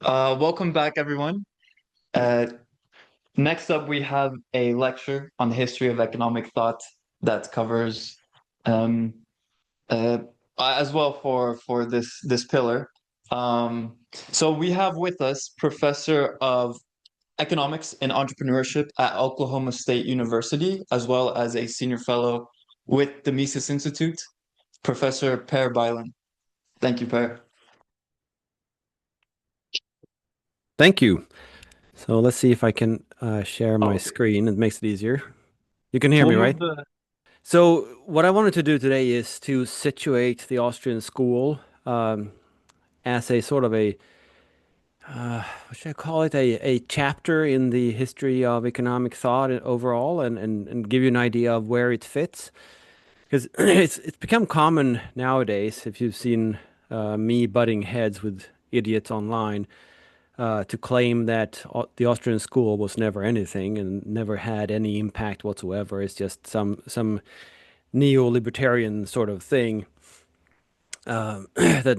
Welcome back, everyone. Uh, Next up, we have a lecture on the history of economic thought that covers um, uh, as well for this pillar. So we have with us Professor of Economics and Entrepreneurship at Oklahoma State University, as well as a senior fellow with the Mises Institute, Professor Per Bylund. Thank you, Per. Thank you. So let's see if I can share my Oh, screen. It makes it easier. You can hear we'll me, right? move the. So what I wanted to do today is to situate the Austrian school as a sort of what should I call it? A chapter in the history of economic thought overall, and give you an idea of where it fits. Because it's become common nowadays, if you've seen me butting heads with idiots online, to claim that the Austrian school was never anything and never had any impact whatsoever. It's just some neo-libertarian sort of thing that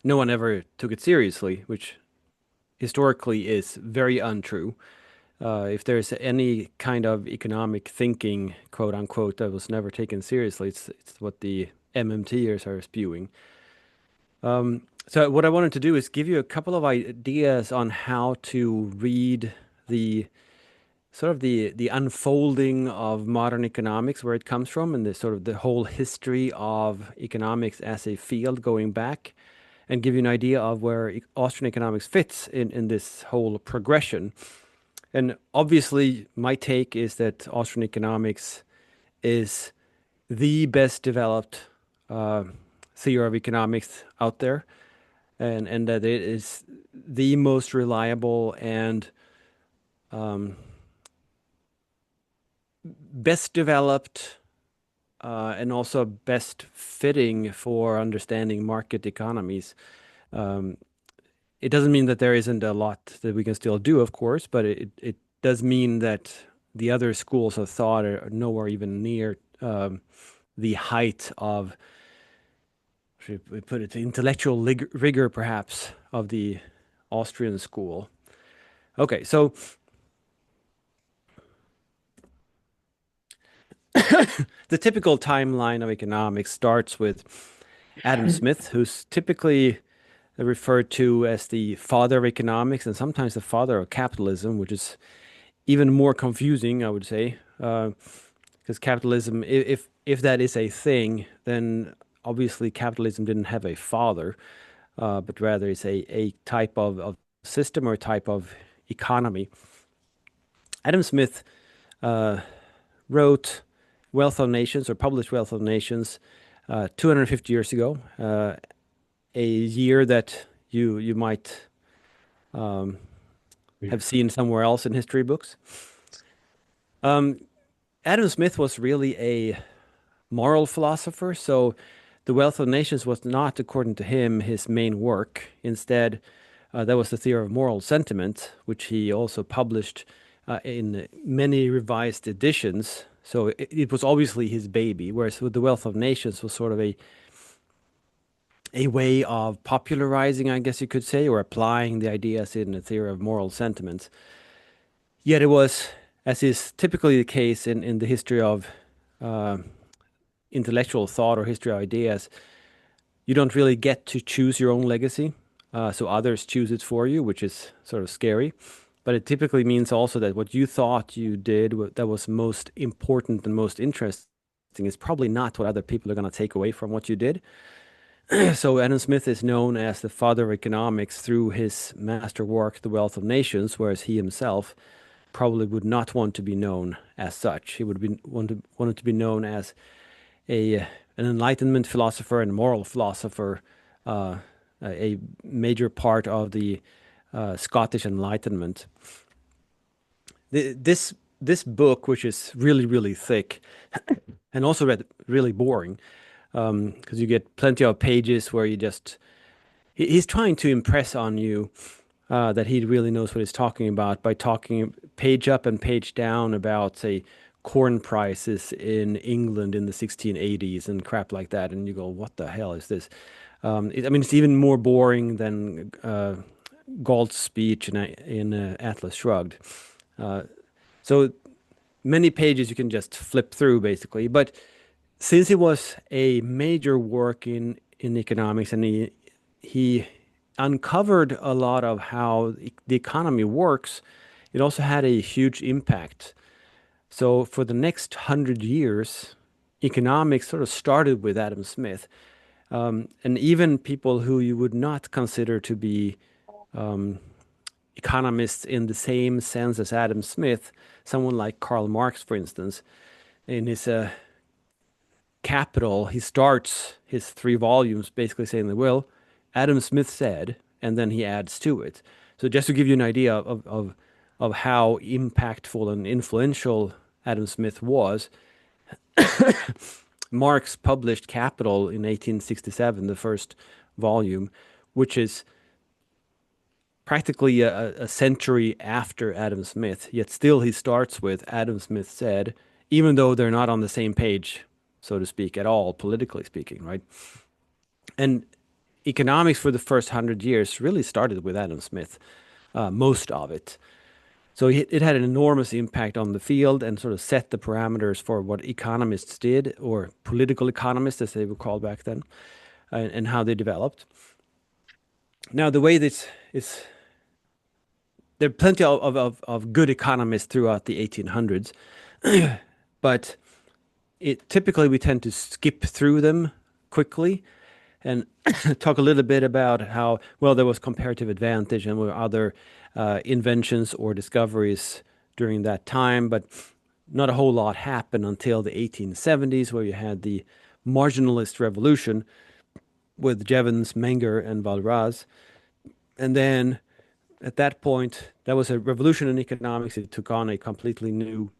no one ever took it seriously, which historically is very untrue. If there's any kind of economic thinking, quote unquote, that was never taken seriously, it's what the MMTers are spewing. So what I wanted to do is give you a couple of ideas on how to read the the unfolding of modern economics, where it comes from, and the sort of the whole history of economics as a field going back, and give you an idea of where Austrian economics fits in this whole progression. And obviously, my take is that Austrian economics is the best developed uh, theory of economics out there, and that it is the most reliable and best developed and also best fitting for understanding market economies. Um, it doesn't mean that there isn't a lot that we can still do, of course, but it does mean that the other schools of thought are nowhere even near the height of, should we put it, intellectual rigor, perhaps, of the Austrian school. Okay, so the typical timeline of economics starts with Adam Smith, who's typically referred to as the father of economics and sometimes the father of capitalism, which is even more confusing, I would say, because capitalism, if that is a thing, then obviously capitalism didn't have a father, but rather it's a type of system or type of economy. Adam Smith wrote Wealth of Nations or published Wealth of Nations 250 years ago, a year that you might have seen somewhere else in history books. Adam Smith was really a moral philosopher, so the Wealth of Nations was not, according to him, his main work. Instead, that was the theory of moral sentiment, which he also published in many revised editions. So it was obviously his baby, whereas with the Wealth of Nations was sort of a way of popularizing, I guess you could say, or applying the ideas in the theory of moral sentiments. Yet it was, as is typically the case in the history of uh, intellectual thought or history of ideas, you don't really get to choose your own legacy. So others choose it for you, which is sort of scary. But it typically means also that what you thought you did that was most important and most interesting is probably not what other people are going to take away from what you did. So Adam Smith is known as the father of economics through his master work, The Wealth of Nations, whereas he himself probably would not want to be known as such. He would be wanted to be known as a an Enlightenment philosopher and moral philosopher, a major part of the Scottish Enlightenment. This book, which is really thick, and also really boring, because you get plenty of pages where you just he's trying to impress on you that he really knows what he's talking about by talking page up and page down about, say, corn prices in England in the 1680s and crap like that. And you go, what the hell is this? I mean, it's even more boring than Galt's speech in Atlas Shrugged. Uh, so many pages you can just flip through basically. But since it was a major work in economics, and he uncovered a lot of how the economy works, it also had a huge impact. So for the next 100 years, economics sort of started with Adam Smith. And even people who you would not consider to be economists in the same sense as Adam Smith, someone like Karl Marx, for instance, in his Capital, he starts his 3 volumes basically saying, well, Adam Smith said, and then he adds to it. So just to give you an idea of how impactful and influential Adam Smith was, Marx published Capital in 1867, the first volume, which is practically a century after Adam Smith, yet still he starts with Adam Smith said, even though they're not on the same page, so to speak, at all, politically speaking, right? And economics for the first 100 years really started with Adam Smith, most of it. So it had an enormous impact on the field and sort of set the parameters for what economists did, or political economists, as they were called back then, and how they developed. Now, the way this is, there are plenty of good economists throughout the 1800s, but typically we tend to skip through them quickly and talk a little bit about how, well, there was comparative advantage and were other inventions or discoveries during that time, but not a whole lot happened until the 1870s, where you had the marginalist revolution with Jevons, Menger, and Walras. And then at that point, that was a revolution in economics. It took on a completely new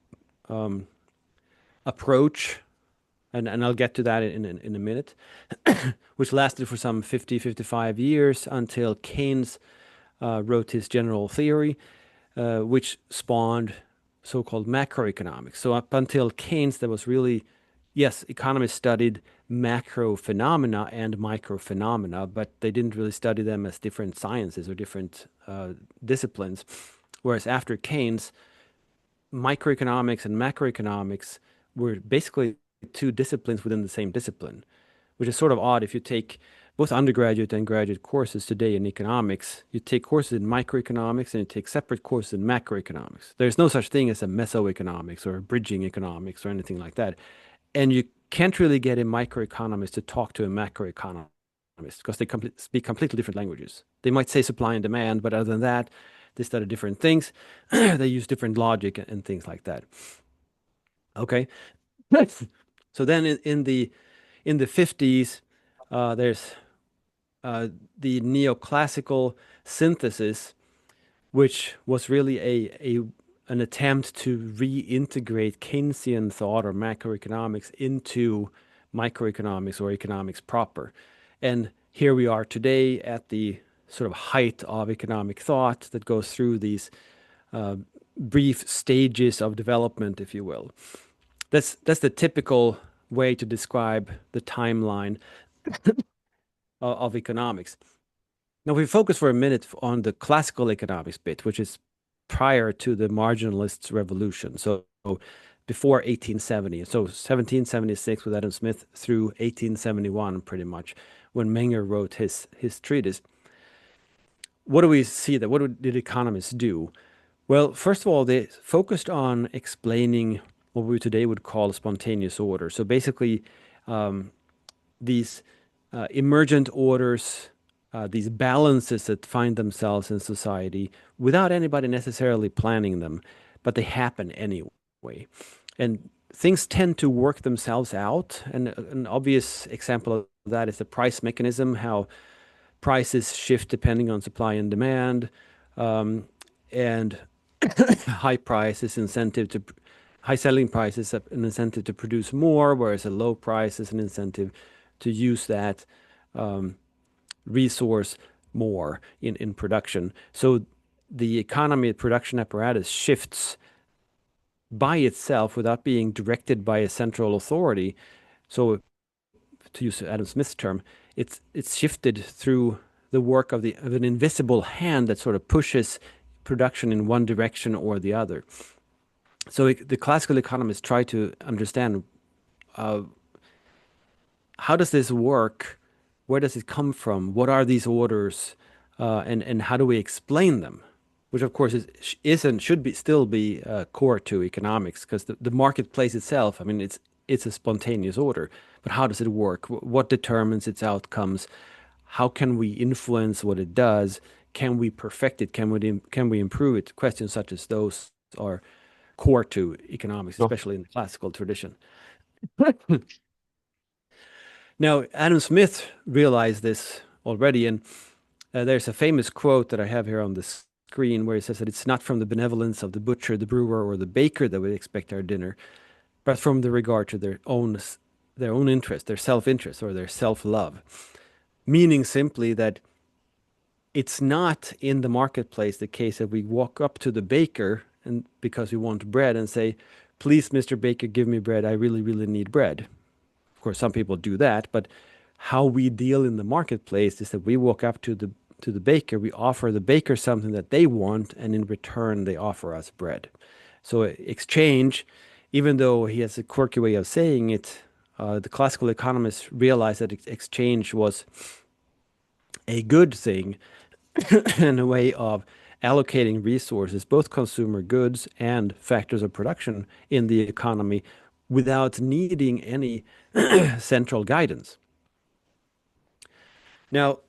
approach, and I'll get to that in a minute, which lasted for some 50, 55 years until Keynes wrote his general theory, which spawned so-called macroeconomics. So up until Keynes, there was really, yes, economists studied macro phenomena and micro phenomena, but they didn't really study them as different sciences or different disciplines. Whereas after Keynes, microeconomics and macroeconomics were basically 2 disciplines within the same discipline, which is sort of odd. If you take both undergraduate and graduate courses today in economics, you take courses in microeconomics and you take separate courses in macroeconomics. There's no such thing as a mesoeconomics or a bridging economics or anything like that. And you can't really get a microeconomist to talk to a macroeconomist because they speak completely different languages. They might say supply and demand, but other than that, they study different things. They use different logic and things like that. Okay. So then in the 50s, there's the neoclassical synthesis, which was really an attempt to reintegrate Keynesian thought or macroeconomics into microeconomics or economics proper. And here we are today at the sort of height of economic thought that goes through these brief stages of development, if you will. That's the typical way to describe the timeline of economics. Now, if we focus for a minute on the classical economics bit, which is prior to the marginalists' revolution, so before 1870, so 1776 with Adam Smith through 1871, pretty much, when Menger wrote his treatise. What do we see there? What did economists do? Well, first of all, they focused on explaining what we today would call spontaneous order. So basically, these emergent orders, these balances that find themselves in society without anybody necessarily planning them, but they happen anyway. And things tend to work themselves out. And an obvious example of that is the price mechanism, how prices shift depending on supply and demand, and high selling price is an incentive to produce more, whereas a low price is an incentive to use that resource more in production. So the economy, production apparatus shifts by itself without being directed by a central authority. So to use Adam Smith's term, it's shifted through the work of an invisible hand that sort of pushes production in one direction or the other. So the classical economists try to understand how does this work? Where does it come from? What are these orders? And how do we explain them? Which of course is and should be still be core to economics, because the marketplace itself, I mean, it's a spontaneous order. But how does it work? What determines its outcomes? How can we influence what it does? Can we perfect it? Can we improve it? Questions such as those are core to economics, Sure. especially in the classical tradition. Now, Adam Smith realized this already, and there's a famous quote that I have here on the screen where he says that it's not from the benevolence of the butcher, the brewer, or the baker that we expect our dinner, but from the regard to their own interest, their self-interest, or their self-love. Meaning simply that it's not in the marketplace the case that we walk up to the baker and because we want bread and say, "Please, Mr. Baker, give me bread. I really, really need bread." Of course, some people do that, but how we deal in the marketplace is that we walk up to the baker, we offer the baker something that they want, and in return they offer us bread. So exchange, even though he has a quirky way of saying it, the classical economists realized that exchange was a good thing and a way of allocating resources, both consumer goods and factors of production in the economy, without needing any central guidance. Now,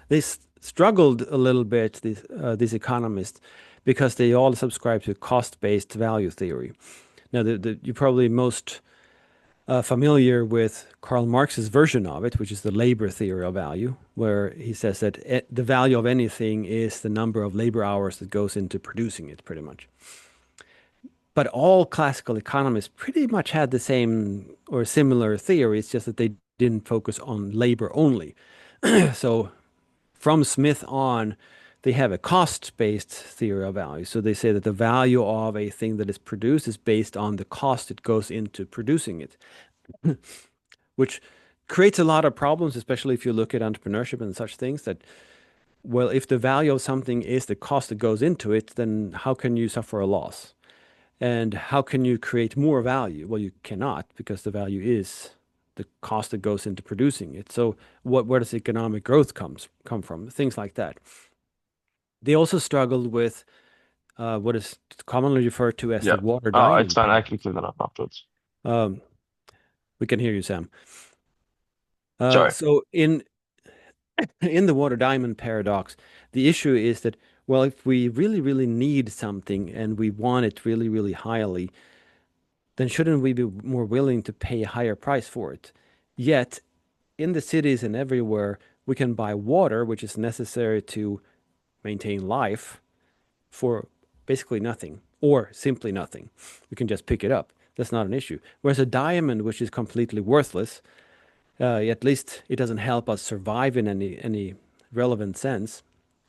they struggled a little bit, these economists, because they all subscribe to cost-based value theory. Now, you're probably most familiar with Karl Marx's version of it, which is the labor theory of value, where he says that the value of anything is the number of labor hours that goes into producing it, pretty much. But all classical economists pretty much had the same or similar theory. It's just that they didn't focus on labor only. So from Smith on, they have a cost-based theory of value. So they say that the value of a thing that is produced is based on the cost it goes into producing it, which creates a lot of problems, especially if you look at entrepreneurship and such things that, well, if the value of something is the cost that goes into it, then how can you suffer a loss? And how can you create more value? Well, you cannot, because the value is the cost that goes into producing it. So where does economic growth come from? Things like that. They also struggled with what is commonly referred to as Yeah. the water Oh, it's diamond fine. I paradox. can clean that up afterwards. We can hear you, Sam. Sorry. So in the water diamond paradox, the issue is that, well, if we really, really need something and we want it really, really highly, then shouldn't we be more willing to pay a higher price for it? Yet, in the cities and everywhere, we can buy water, which is necessary to maintain life, for basically nothing, or simply nothing. We can just pick it up. That's not an issue. Whereas a diamond, which is completely worthless, at least it doesn't help us survive in any relevant sense.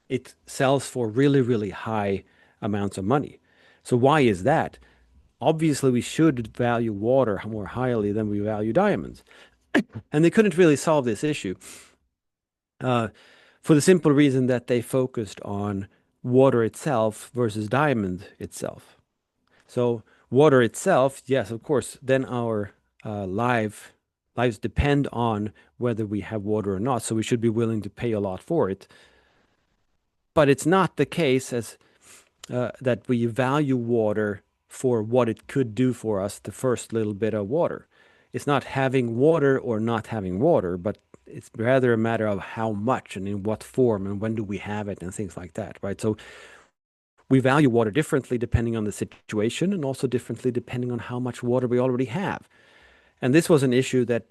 It sells for really, really high amounts of money. So why is that? Obviously, we should value water more highly than we value diamonds. And they couldn't really solve this issue for the simple reason that they focused on water itself versus diamond itself. So water itself, yes, of course, then our lives depend on whether we have water or not. So we should be willing to pay a lot for it. But it's not the case as that we value water for what it could do for us, the first little bit of water. It's not having water or not having water, but it's rather a matter of how much and in what form and when do we have it and things like that, right? So we value water differently depending on the situation and also differently depending on how much water we already have. And this was an issue that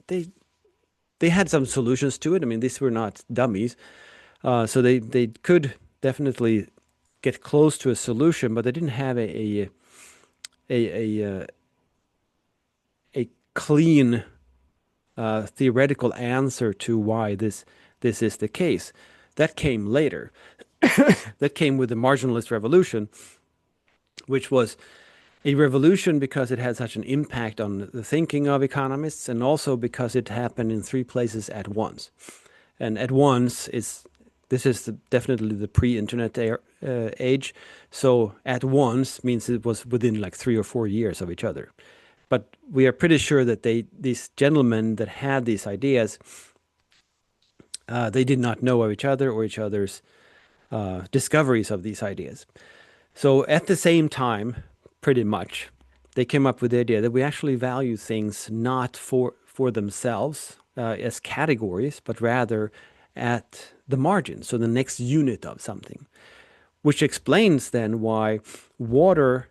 they had some solutions to it. I mean, these were not dummies. So they could definitely get close to a solution, but they didn't have a clean theoretical answer to why this is the case. That came later. That came with the marginalist revolution, which was a revolution because it had such an impact on the thinking of economists, and also because it happened in three places at once. And at once is this is definitely the pre-internet age. So at once means it was within like 3 or 4 years of each other. But we are pretty sure that these gentlemen that had these ideas, they did not know of each other or each other's discoveries of these ideas. So at the same time, pretty much, they came up with the idea that we actually value things not for themselves as categories, but rather at the margin, so the next unit of something, which explains then why water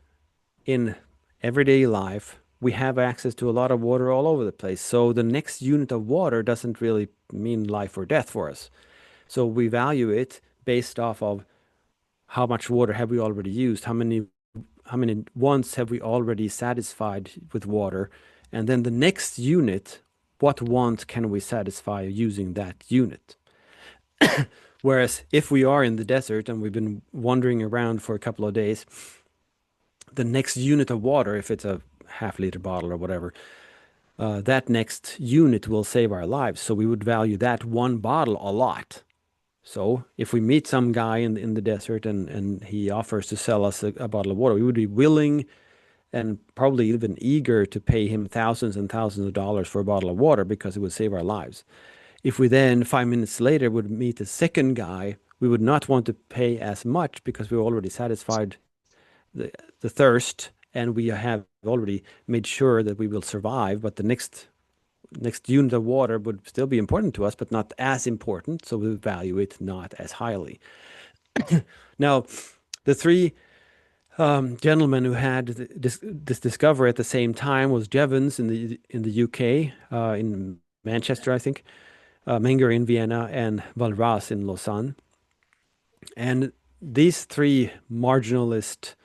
in everyday life, we have access to a lot of water all over the place. So the next unit of water doesn't really mean life or death for us. So we value it based off of how much water have we already used, how many wants have we already satisfied with water, and then the next unit, what want can we satisfy using that unit? Whereas if we are in the desert and we've been wandering around for a couple of days, the next unit of water, if it's a half-liter bottle or whatever, that next unit will save our lives. So we would value that one bottle a lot. So if we meet some guy in the desert and he offers to sell us a bottle of water, we would be willing and probably even eager to pay him thousands and thousands of dollars for a bottle of water because it would save our lives. If we then 5 minutes later would meet a second guy, we would not want to pay as much because we already satisfied the thirst and we have already made sure that we will survive. But the next unit of water would still be important to us, but not as important. So we value it not as highly. Now, the three gentlemen who had this discovery at the same time was Jevons in the UK, in Manchester, I think, Menger in Vienna, and Walras in Lausanne. And these three marginalist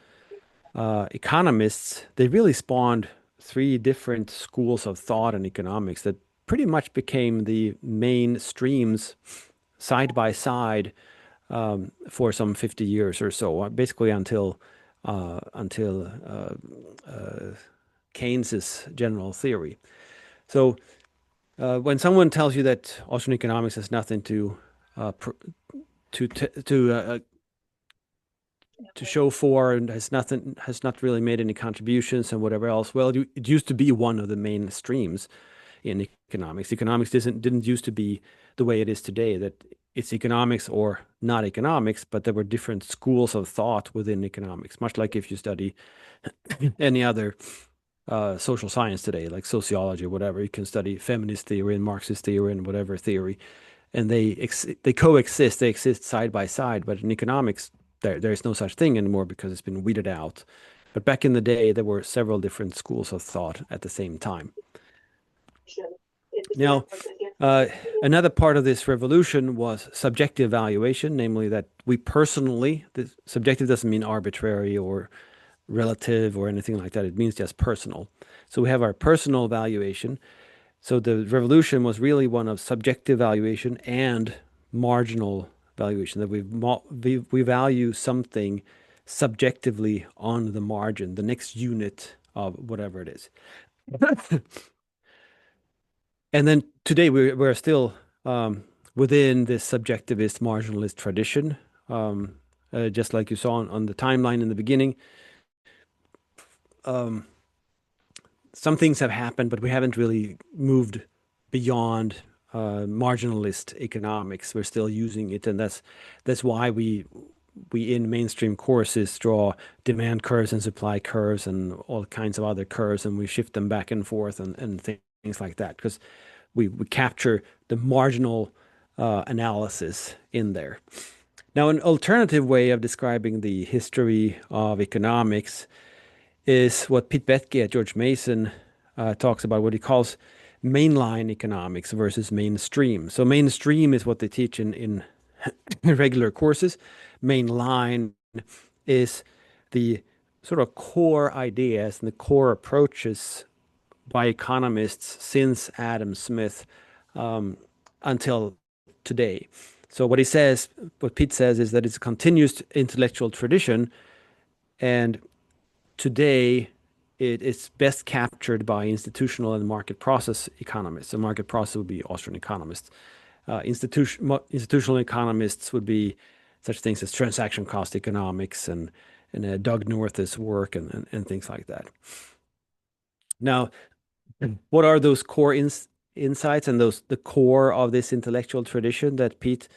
economists, they really spawned three different schools of thought in economics that pretty much became the main streams side by side for some 50 years or so, basically until Keynes's general theory. So when someone tells you that Austrian economics has nothing to show for and has not really made any contributions and whatever else, well, it used to be one of the main streams in economics. Economics didn't used to be the way it is today, that it's economics or not economics, but there were different schools of thought within economics, much like if you study any other social science today, like sociology or whatever. You can study feminist theory and Marxist theory and whatever theory, and they coexist, they exist side by side. But in economics, there is no such thing anymore because it's been weeded out. But back in the day, there were several different schools of thought at the same time. Now, another part of this revolution was subjective valuation, namely that we personally, the subjective doesn't mean arbitrary or relative or anything like that. It means just personal. So we have our personal valuation. So the revolution was really one of subjective valuation and marginal valuation, that we value something subjectively on the margin, the next unit of whatever it is. And then today we're still within this subjectivist marginalist tradition, just like you saw on the timeline in the beginning. Some things have happened, but we haven't really moved beyond marginalist economics. We're still using it, and that's why we in mainstream courses draw demand curves and supply curves and all kinds of other curves, and we shift them back and forth and things like that, because we capture the marginal analysis in there. Now, an alternative way of describing the history of economics is what Pete Bethke at George Mason talks about, what he calls mainline economics versus mainstream. So mainstream is what they teach in regular courses. Mainline is the sort of core ideas and the core approaches by economists since Adam Smith until today. So what Pete says is that it's a continuous intellectual tradition, and today it's best captured by institutional and market process economists. A market process would be Austrian economists. Institutional economists would be such things as transaction cost economics and Doug North's work and things like that. Now, what are those core insights and the core of this intellectual tradition that Pete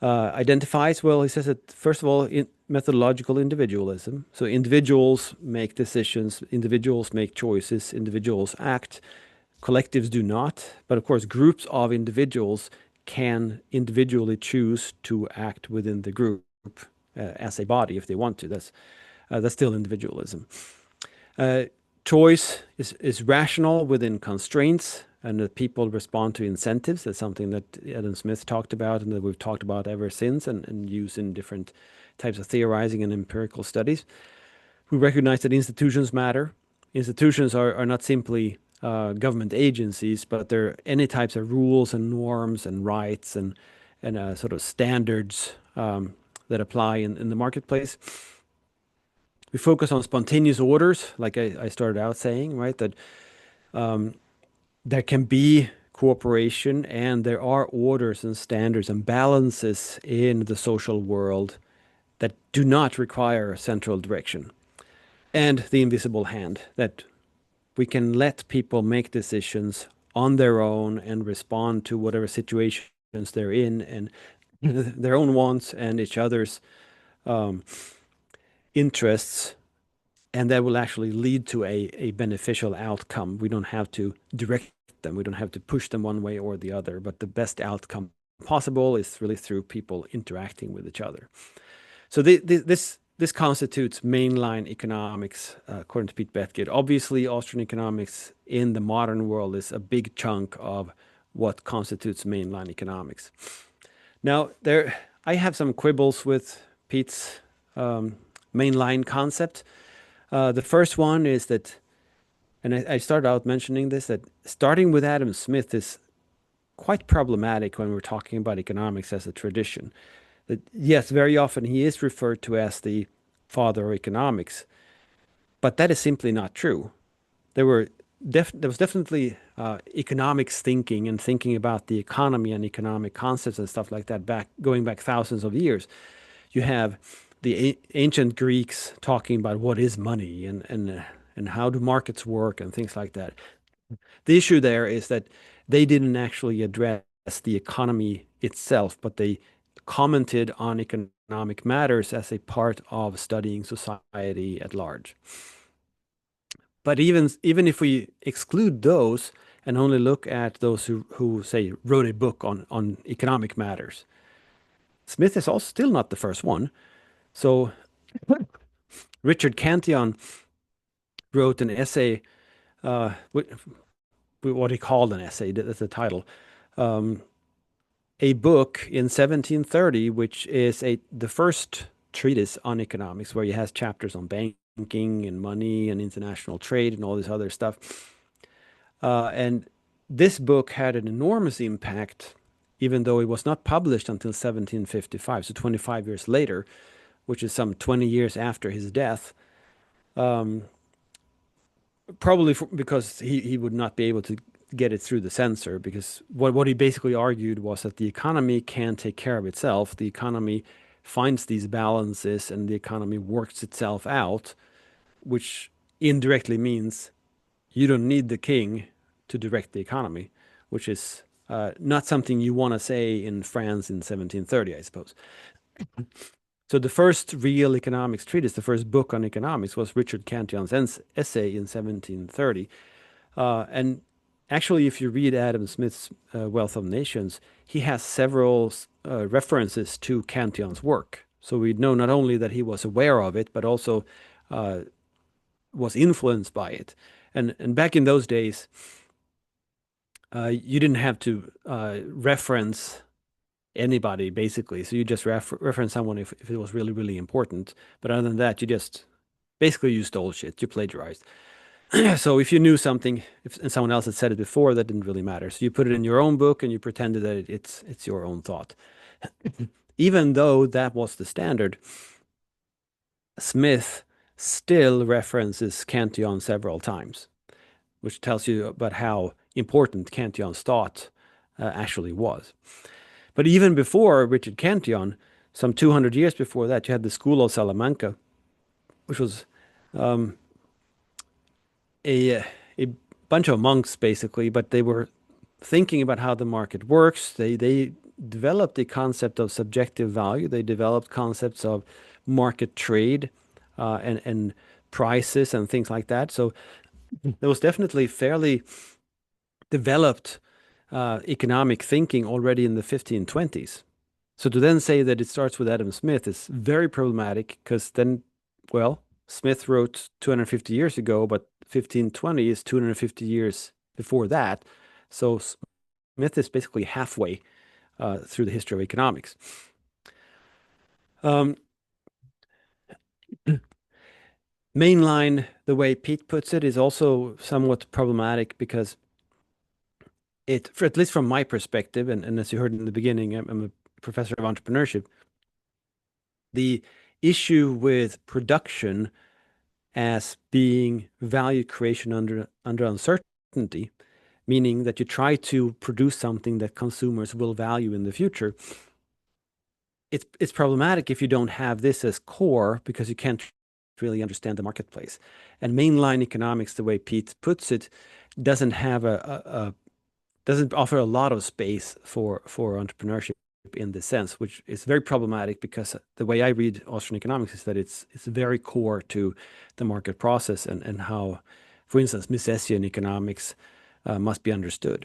identifies? Well, he says that, first of all, methodological individualism. So individuals make decisions, individuals make choices, individuals act, collectives do not. But of course, groups of individuals can individually choose to act within the group as a body if they want to. That's still individualism. Choice is rational within constraints, and that people respond to incentives. That's something that Adam Smith talked about and that we've talked about ever since and use in different types of theorizing and empirical studies. We recognize that institutions matter. Institutions are not simply government agencies, but they're any types of rules and norms and rights and sort of standards that apply in the marketplace. We focus on spontaneous orders, like I started out saying, right? That there can be cooperation and there are orders and standards and balances in the social world that do not require central direction. And the invisible hand, that we can let people make decisions on their own and respond to whatever situations they're in and their own wants and each other's interests, and that will actually lead to a beneficial outcome. We don't have to direct them. We don't have to push them one way or the other, but the best outcome possible is really through people interacting with each other. So this constitutes mainline economics, according to Pete Bethgate. Obviously, Austrian economics in the modern world is a big chunk of what constitutes mainline economics. Now, I have some quibbles with Pete's mainline concept. The first one is that, and I started out mentioning this, that starting with Adam Smith is quite problematic when we're talking about economics as a tradition. That yes, very often he is referred to as the father of economics, but that is simply not true. There was definitely economics thinking and thinking about the economy and economic concepts and stuff like that going back thousands of years. You have the ancient Greeks talking about what is money and how do markets work and things like that. The issue there is that they didn't actually address the economy itself, but they commented on economic matters as a part of studying society at large. But even if we exclude those and only look at those who say wrote a book on economic matters, Smith is also still not the first one. So Richard Cantillon wrote an essay, what he called an essay, that's the title, a book in 1730, which is the first treatise on economics, where he has chapters on banking and money and international trade and all this other stuff. And this book had an enormous impact, even though it was not published until 1755, so 25 years later, which is some 20 years after his death. Probably because he would not be able to get it through the censor, because what he basically argued was that the economy can't take care of itself. The economy finds these balances and the economy works itself out, which indirectly means you don't need the king to direct the economy, which is not something you want to say in France in 1730, I suppose. So the first real economics treatise, the first book on economics, was Richard Cantillon's essay in 1730. And actually, if you read Adam Smith's Wealth of Nations, he has several references to Cantillon's work. So we know not only that he was aware of it, but also was influenced by it. And back in those days, you didn't have to reference anybody, basically. So you just reference someone if it was really, really important. But other than that, you stole shit. You plagiarized. So if you knew something, and someone else had said it before, that didn't really matter. So you put it in your own book and you pretended that it's your own thought. Even though that was the standard, Smith still references Cantillon several times, which tells you about how important Cantillon's thought actually was. But even before Richard Cantillon, some 200 years before that, you had the School of Salamanca, which was a bunch of monks basically, but they were thinking about how the market works. They developed the concept of subjective value. They developed concepts of market trade and prices and things like that. So there was definitely fairly developed economic thinking already in the 1520s. So to then say that it starts with Adam Smith is very problematic because then, well, Smith wrote 250 years ago, but 1520 is 250 years before that. So Smith is basically halfway through the history of economics. Mainline, the way Pete puts it, is also somewhat problematic because at least from my perspective, and as you heard in the beginning, I'm a professor of entrepreneurship, the issue with production as being value creation under uncertainty, meaning that you try to produce something that consumers will value in the future. It's problematic if you don't have this as core because you can't really understand the marketplace. And mainline economics, the way Pete puts it, doesn't have doesn't offer a lot of space for entrepreneurship in this sense, which is very problematic because the way I read Austrian economics is that it's very core to the market process and how, for instance, Misesian economics must be understood.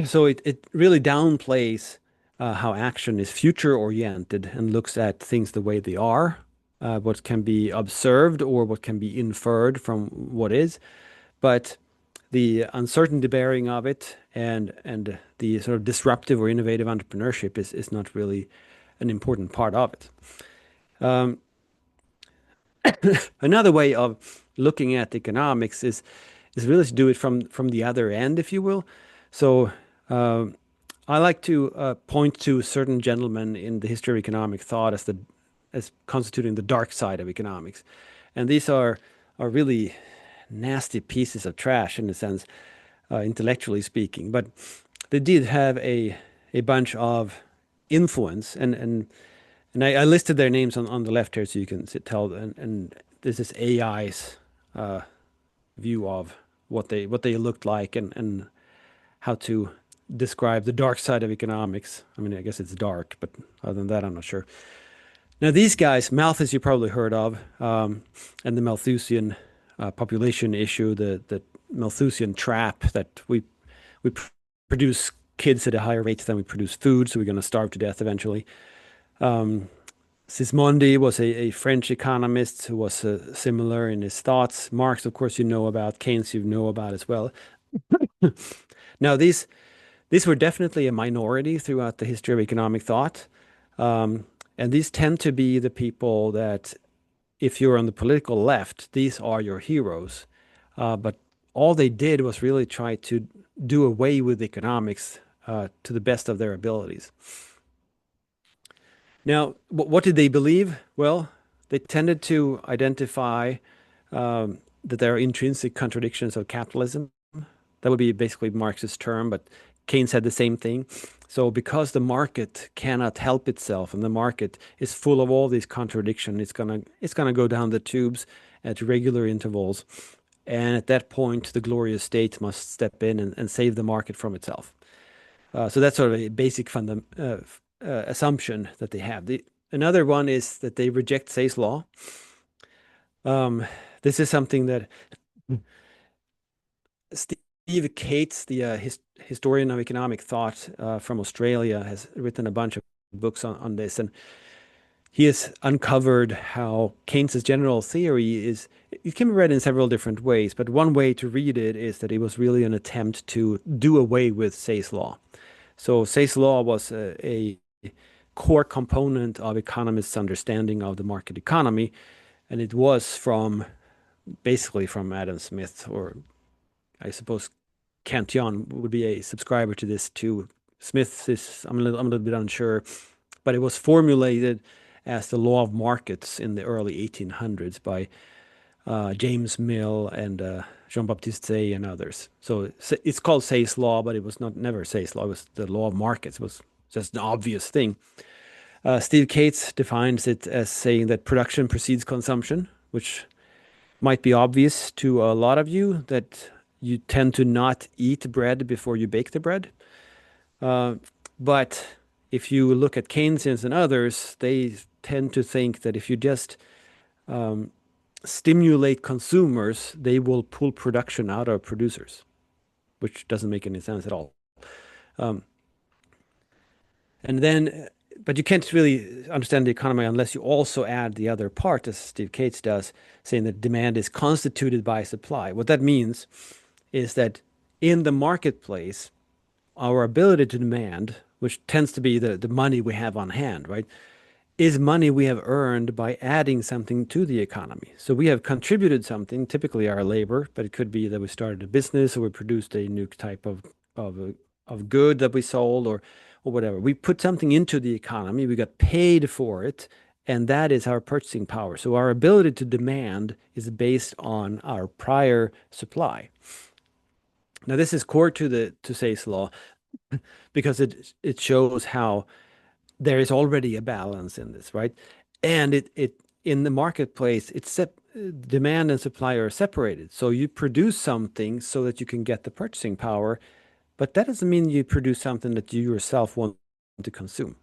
So it really downplays how action is future oriented and looks at things the way they are, what can be observed or what can be inferred from what is, but the uncertainty bearing of it and the sort of disruptive or innovative entrepreneurship is not really an important part of it. Another way of looking at economics is really to do it from the other end, if you will. So I like to point to certain gentlemen in the history of economic thought as constituting the dark side of economics, and these are really nasty pieces of trash in a sense, intellectually speaking, but they did have a bunch of influence, and I listed their names on the left here so you can tell, and this is AI's view of what they looked like and how to describe the dark side of economics. I mean, I guess it's dark, but other than that, I'm not sure. Now, these guys, Malthus, you probably heard of, and the Malthusian population issue, the Malthusian trap that we produce kids at a higher rate than we produce food, so we're going to starve to death eventually. Sismondi was a French economist who was similar in his thoughts. Marx, of course, you know about. Keynes, you know about as well. Now, these were definitely a minority throughout the history of economic thought. And these tend to be the people that, if you're on the political left, these are your heroes. But all they did was really try to do away with economics to the best of their abilities. Now, what did they believe? Well, they tended to identify that there are intrinsic contradictions of capitalism. That would be basically Marx's term, but Keynes had the same thing. So because the market cannot help itself and the market is full of all these contradictions, it's gonna go down the tubes at regular intervals. And at that point, the glorious state must step in and save the market from itself. So that's sort of a basic assumption that they have. Another one is that they reject Say's law. This is something that Steve Cates, the historian of economic thought from Australia, has written a bunch of books on this, and he has uncovered how Keynes's general theory it can be read in several different ways, but one way to read it is that it was really an attempt to do away with Say's law. So Say's law was a core component of economists' understanding of the market economy, and it was basically from Adam Smith, or I suppose Cantillon would be a subscriber to this too. Smith is, I'm a little bit unsure, but it was formulated as the law of markets in the early 1800s by James Mill and Jean-Baptiste Say and others. So it's called Say's law, but it was never Say's law. It was the law of markets. It was just an obvious thing. Steve Cates defines it as saying that production precedes consumption, which might be obvious to a lot of you, that you tend to not eat bread before you bake the bread. But if you look at Keynesians and others, they tend to think that if you just stimulate consumers, they will pull production out of producers, which doesn't make any sense at all. But you can't really understand the economy unless you also add the other part, as Steve Cates does, saying that demand is constituted by supply. What that means is that in the marketplace, our ability to demand, which tends to be the money we have on hand, right, is money we have earned by adding something to the economy. So we have contributed something, typically our labor, but it could be that we started a business or we produced a new type of good that we sold or whatever. We put something into the economy, we got paid for it, and that is our purchasing power. So our ability to demand is based on our prior supply. Now, this is core to Say's law because it shows how there is already a balance in this, right? And it in the marketplace, demand and supply are separated. So you produce something so that you can get the purchasing power, but that doesn't mean you produce something that you yourself want to consume.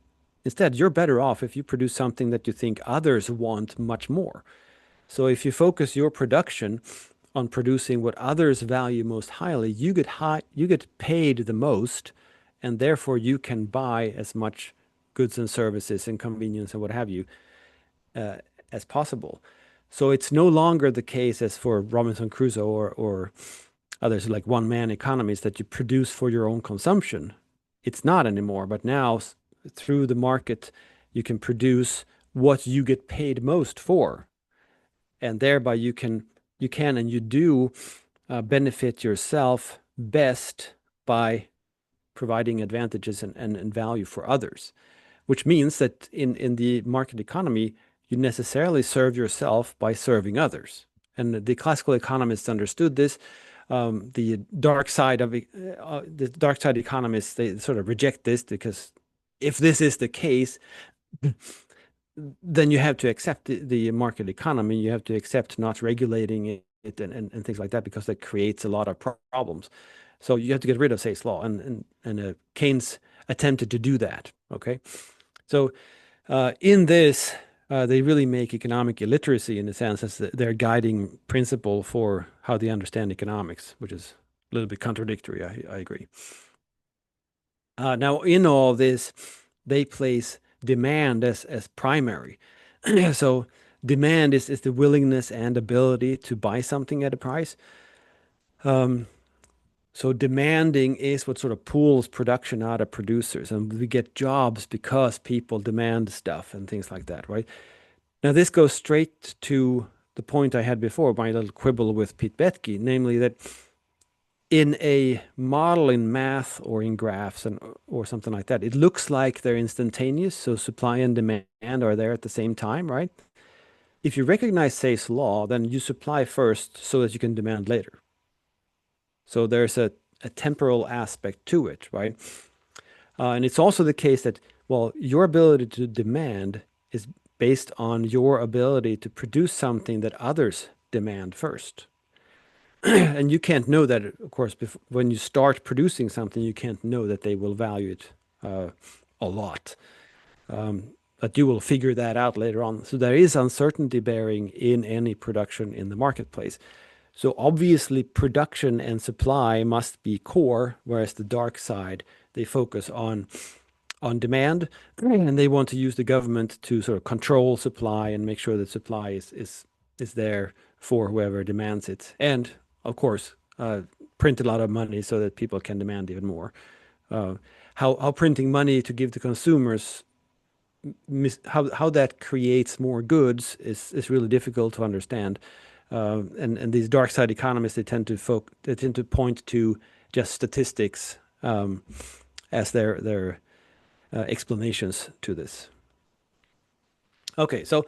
Instead, you're better off if you produce something that you think others want much more. So if you focus your production on producing what others value most highly, you get paid the most, and therefore you can buy as much goods and services and convenience and what have you as possible. So it's no longer the case as for Robinson Crusoe or others like one-man economies that you produce for your own consumption. It's not anymore, but now through the market, you can produce what you get paid most for. And thereby you can and you do benefit yourself best by providing advantages and value for others, which means that in the market economy, you necessarily serve yourself by serving others. And the classical economists understood this. The dark side economists, they sort of reject this because if this is the case, then you have to accept the market economy. You have to accept not regulating it and things like that because that creates a lot of problems. So you have to get rid of Say's law, and Keynes attempted to do that. Okay, so in this, they really make economic illiteracy in the sense as their guiding principle for how they understand economics, which is a little bit contradictory. I agree. Now, in all this, they place demand as primary. So demand is the willingness and ability to buy something at a price. So demanding is what sort of pulls production out of producers, and we get jobs because people demand stuff and things like that, right? Now, this goes straight to the point I had before, my little quibble with Pete Boettke, namely that in a model in math or in graphs or something like that, it looks like they're instantaneous, so supply and demand are there at the same time, right? If you recognize Say's law, then you supply first so that you can demand later. So there's a temporal aspect to it, right? And it's also the case that, well, your ability to demand is based on your ability to produce something that others demand first. And you can't know that, of course, when you start producing something, you can't know that they will value it a lot. But you will figure that out later on. So there is uncertainty bearing in any production in the marketplace. So obviously production and supply must be core, whereas the dark side, they focus on demand, and they want to use the government to sort of control supply and make sure that supply is there for whoever demands it. And of course, print a lot of money so that people can demand even more. How printing money to give to consumers, how that creates more goods is really difficult to understand. And these dark side economists, they tend to point to just statistics as their explanations to this. Okay, so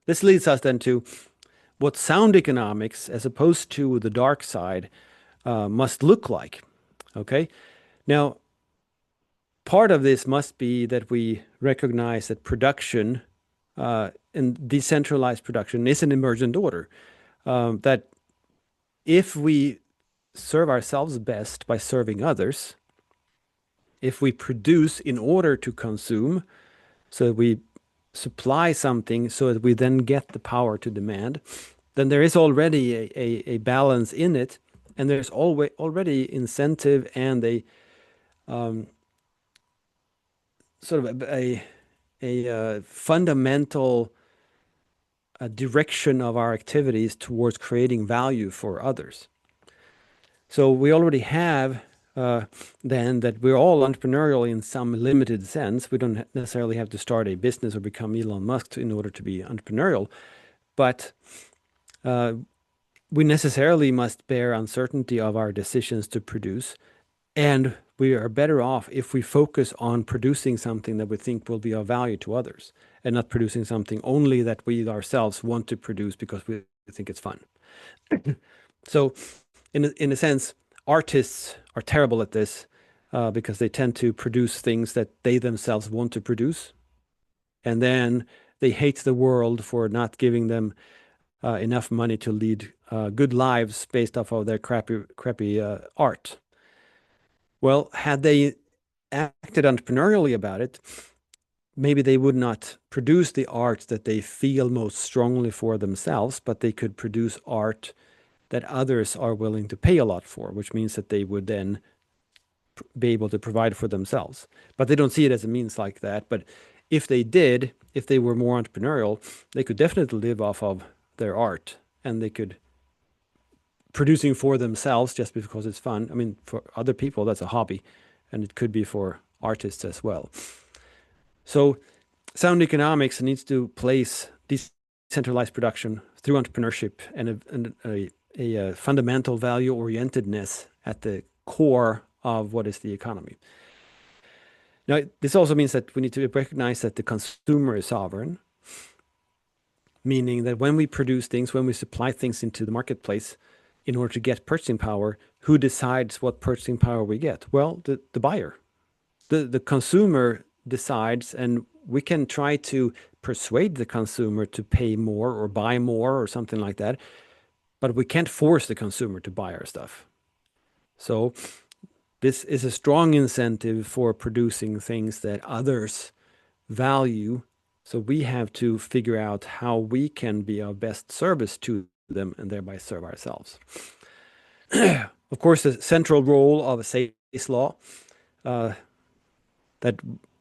this leads us then to what sound economics, as opposed to the dark side, must look like. Okay? Now, part of this must be that we recognize that production and decentralized production is an emergent order. That if we serve ourselves best by serving others, if we produce in order to consume, so that we supply something so that we then get the power to demand, then there is already a balance in it, and there's already incentive and a sort of a fundamental direction of our activities towards creating value for others. So we already have then that we're all entrepreneurial in some limited sense. We don't necessarily have to start a business or become Elon Musk in order to be entrepreneurial, but we necessarily must bear uncertainty of our decisions to produce, and we are better off if we focus on producing something that we think will be of value to others, and not producing something only that we ourselves want to produce because we think it's fun. So, in a sense, artists are terrible at this because they tend to produce things that they themselves want to produce, and then they hate the world for not giving them enough money to lead good lives based off of their crappy art. Well, had they acted entrepreneurially about it, maybe they would not produce the art that they feel most strongly for themselves, but they could produce art that others are willing to pay a lot for, which means that they would then be able to provide for themselves. But they don't see it as a means like that. But if they did, if they were more entrepreneurial, they could definitely live off of their art, and they could producing for themselves just because it's fun. I mean, for other people, that's a hobby, and it could be for artists as well. So sound economics needs to place decentralized production through entrepreneurship and a fundamental value orientedness at the core of what is the economy. Now, this also means that we need to recognize that the consumer is sovereign, meaning that when we produce things, when we supply things into the marketplace, in order to get purchasing power, who decides what purchasing power we get? Well, the buyer. The consumer decides, and we can try to persuade the consumer to pay more or buy more or something like that, but we can't force the consumer to buy our stuff. So this is a strong incentive for producing things that others value. So we have to figure out how we can be of best service to them and thereby serve ourselves. Of course, the central role of a Say's law, that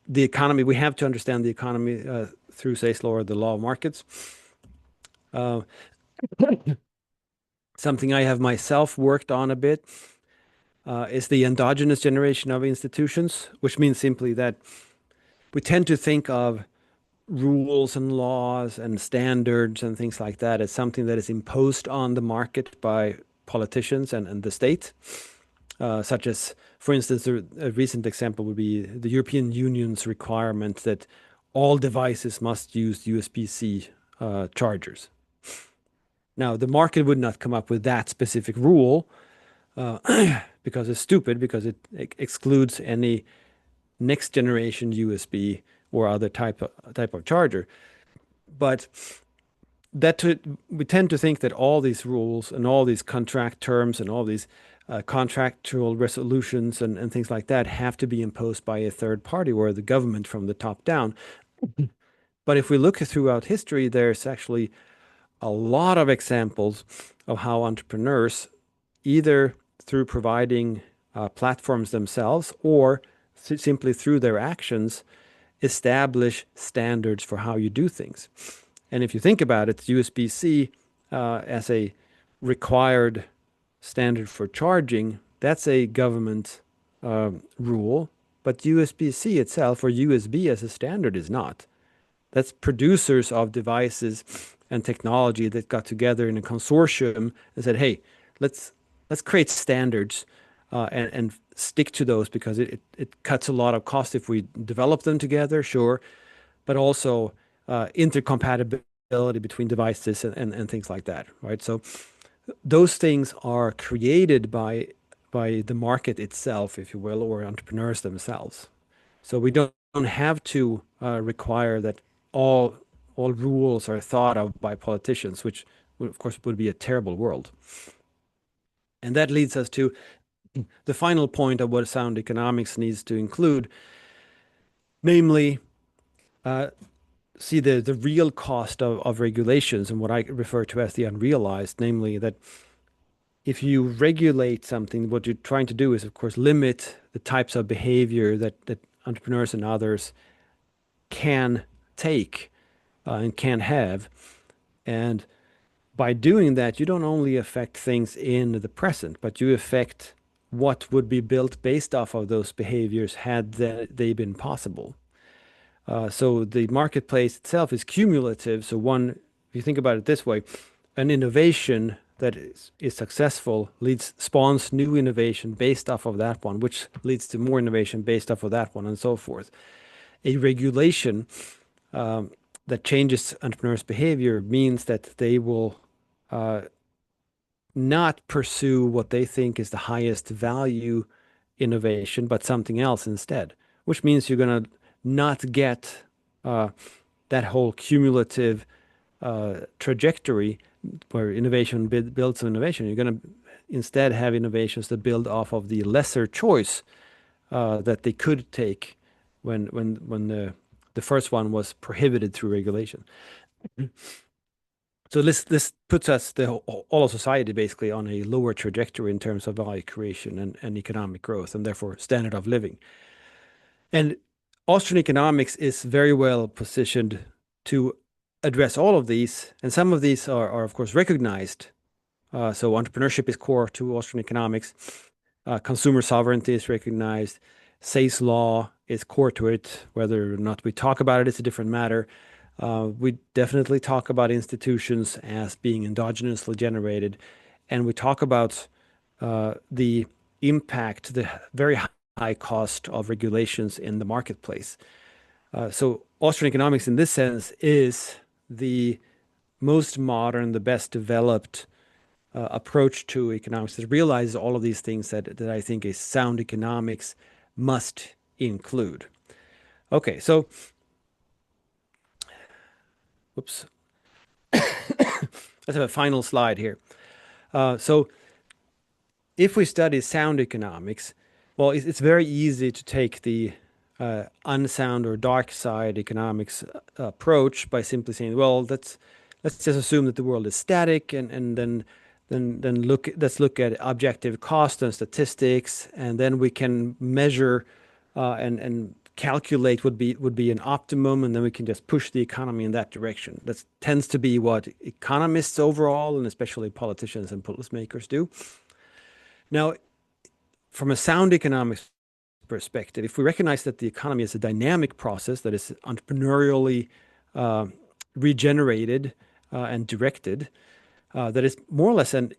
the economy, we have to understand the economy through Say's law or the law of markets. Something I have myself worked on a bit is the endogenous generation of institutions, which means simply that we tend to think of rules and laws and standards and things like that as something that is imposed on the market by politicians and the state, such as, for instance, a recent example would be the European Union's requirement that all devices must use USB-C chargers. Now, the market would not come up with that specific rule because it's stupid, because it excludes any next generation USB or other type of charger. But we tend to think that all these rules and all these contract terms and all these contractual resolutions and things like that have to be imposed by a third party or the government from the top down. But if we look throughout history, there's actually a lot of examples of how entrepreneurs, either through providing platforms themselves or simply through their actions, establish standards for how you do things. And if you think about it, USB-C as a required standard for charging, that's a government rule, but USB-C itself, or USB as a standard, is not. That's producers of devices and technology that got together in a consortium and said, hey, let's create standards and stick to those, because it cuts a lot of cost if we develop them together, sure, but also intercompatibility between devices and things like that, right? So those things are created by the market itself, if you will, or entrepreneurs themselves. So we don't have to require that all rules are thought of by politicians, which of course would be a terrible world. And that leads us to the final point of what sound economics needs to include, namely, see the real cost of regulations and what I refer to as the unrealized, namely that if you regulate something, what you're trying to do is, of course, limit the types of behavior that entrepreneurs and others can take and can have. And by doing that, you don't only affect things in the present, but you affect what would be built based off of those behaviors had they been possible. So the marketplace itself is cumulative. So if you think about it this way, an innovation that is successful spawns new innovation based off of that one, which leads to more innovation based off of that one, and so forth. A regulation that changes entrepreneurs' behavior means that they will not pursue what they think is the highest value innovation, but something else instead, which means you're going to not get that whole cumulative trajectory where innovation builds on innovation. You're going to instead have innovations that build off of the lesser choice that they could take when the first one was prohibited through regulation. So this puts us, all of society, basically on a lower trajectory in terms of value creation and economic growth, and therefore standard of living. And Austrian economics is very well positioned to address all of these, and some of these are of course recognized. So entrepreneurship is core to Austrian economics. Consumer sovereignty is recognized. Say's law is core to it. Whether or not we talk about it is a different matter. We definitely talk about institutions as being endogenously generated, and we talk about the impact, the very high cost of regulations in the marketplace. So Austrian economics in this sense is the most modern, the best developed approach to economics that realizes all of these things that I think a sound economics must include. Okay, so whoops. Let's have a final slide here. So if we study sound economics, well, it's very easy to take the unsound or dark side economics approach by simply saying, well, let's just assume that the world is static, and then let's look at objective cost and statistics, and then we can measure and calculate would be an optimum, and then we can just push the economy in that direction. That tends to be what economists overall, and especially politicians and policymakers, do. Now, from a sound economics perspective, if we recognize that the economy is a dynamic process that is entrepreneurially regenerated and directed, that is more or less an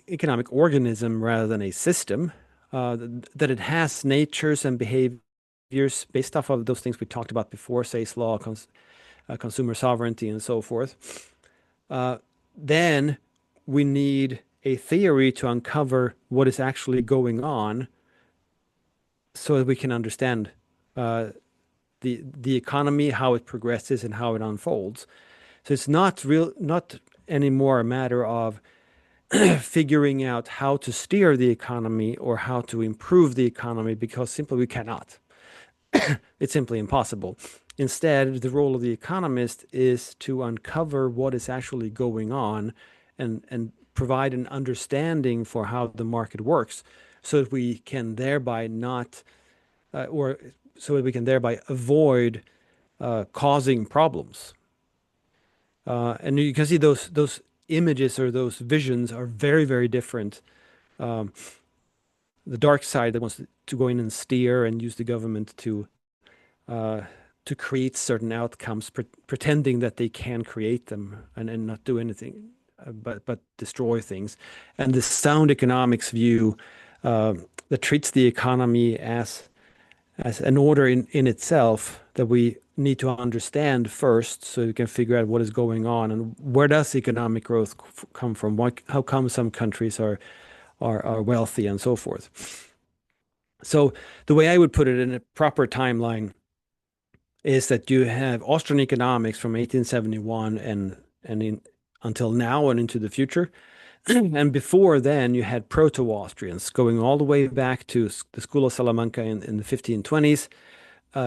economic organism rather than a system, that it has natures and behaviors based off of those things we talked about before, Say's law, consumer sovereignty, and so forth, then we need a theory to uncover what is actually going on so that we can understand the economy, how it progresses, and how it unfolds. So it's not anymore a matter of figuring out how to steer the economy or how to improve the economy, because simply we cannot. It's simply impossible. Instead, the role of the economist is to uncover what is actually going on and provide an understanding for how the market works, so that we can thereby avoid causing problems. And you can see those images or those visions are very, very different. The dark side that wants to go in and steer and use the government to create certain outcomes, pretending that they can create them and not do anything, but destroy things. And the sound economics view that treats the economy as an order in itself, that we need to understand first so you can figure out what is going on and where does economic growth come from? How come some countries are wealthy and so forth. So the way I would put it in a proper timeline is that you have Austrian economics from 1871 until now and into the future. And before then, you had Proto-Austrians going all the way back to the School of Salamanca in the 1520s,